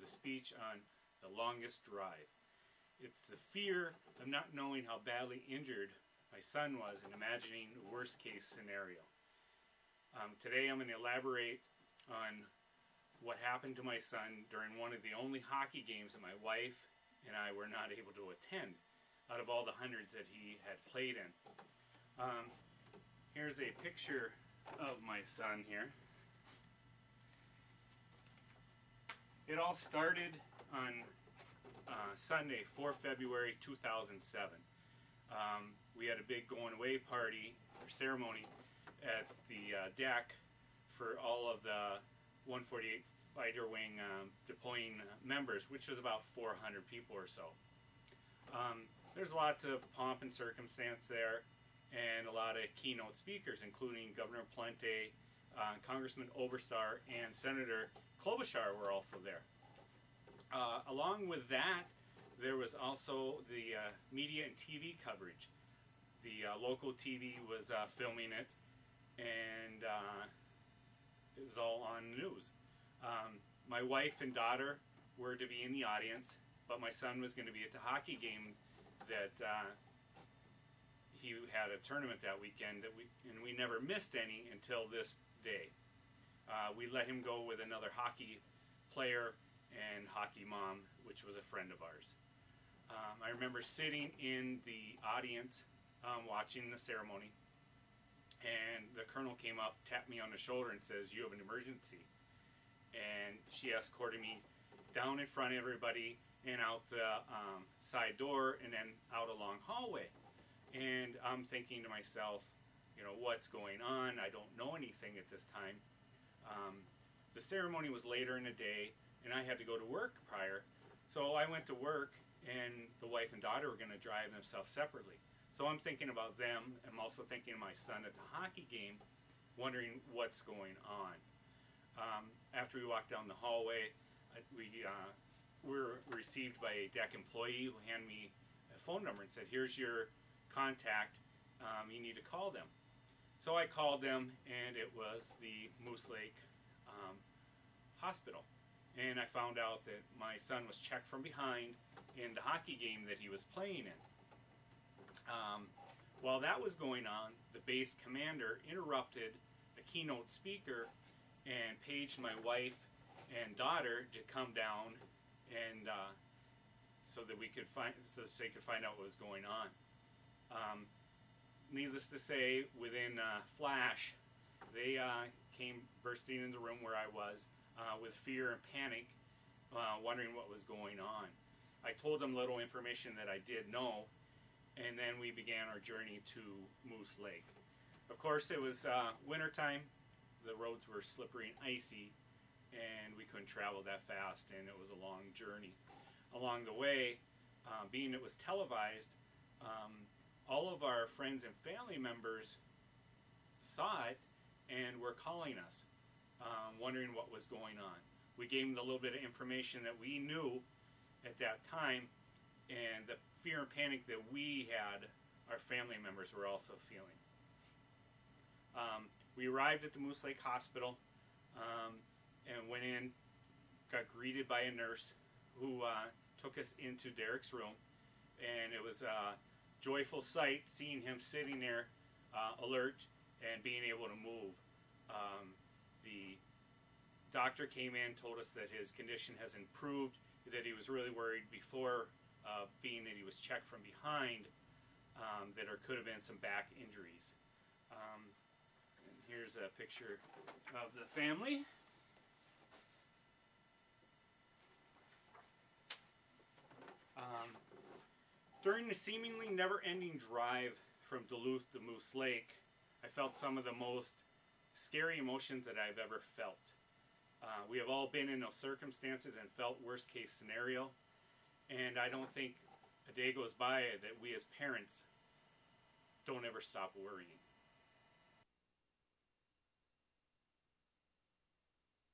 the speech on the longest drive. It's the fear of not knowing how badly injured my son was and imagining the worst case scenario. Today I'm going to elaborate on what happened to my son during one of the only hockey games that my wife and I were not able to attend out of all the hundreds that he had played in. Here's a picture of my son here. It all started on Sunday, 4 February 2007. We had a big going away party or ceremony at the deck for all of the 148 Fighter Wing deploying members, which was about 400 people or so. There's lots of pomp and circumstance there, and a lot of keynote speakers, including Governor Plente, Congressman Oberstar, and Senator Klobuchar were also there. Along with that, there was also the media and TV coverage. The local TV was filming it, and it was all on the news. My wife and daughter were to be in the audience, but my son was going to be at the hockey game that he had a tournament that weekend, and we never missed any until this day. We let him go with another hockey player and hockey mom, which was a friend of ours. I remember sitting in the audience watching the ceremony, and the colonel came up, tapped me on the shoulder, and says, "You have an emergency." And she escorted me down in front of everybody and out the side door and then out a long hallway. And I'm thinking to myself, you know, what's going on? I don't know anything at this time. The ceremony was later in the day, and I had to go to work prior. So I went to work, and the wife and daughter were going to drive themselves separately. So I'm thinking about them. I'm also thinking of my son at the hockey game, wondering what's going on. After we walked down the hallway, we were received by a deck employee who handed me a phone number and said, "Here's your contact, you need to call them." So I called them, and it was the Moose Lake Hospital. And I found out that my son was checked from behind in the hockey game that he was playing in. While that was going on, the base commander interrupted the keynote speaker and paged my wife and daughter to come down, and so that they could find out what was going on. Needless to say, within a flash, they came bursting in the room where I was with fear and panic, wondering what was going on. I told them little information that I did know, and then we began our journey to Moose Lake. Of course, it was wintertime. The roads were slippery and icy, and we couldn't travel that fast, and it was a long journey. Along the way, being it was televised, all of our friends and family members saw it and were calling us, wondering what was going on. We gave them the little bit of information that we knew at that time, and the fear and panic that we had, our family members were also feeling. We arrived at the Moose Lake Hospital and went in, got greeted by a nurse who took us into Derek's room, and it was a joyful sight seeing him sitting there alert and being able to move. The doctor came in, told us that his condition has improved, that he was really worried before, being that he was checked from behind, that there could have been some back injuries. And here's a picture of the family. During the seemingly never-ending drive from Duluth to Moose Lake, I felt some of the most scary emotions that I've ever felt. We have all been in those circumstances and felt worst-case scenario, and I don't think a day goes by that we as parents don't ever stop worrying.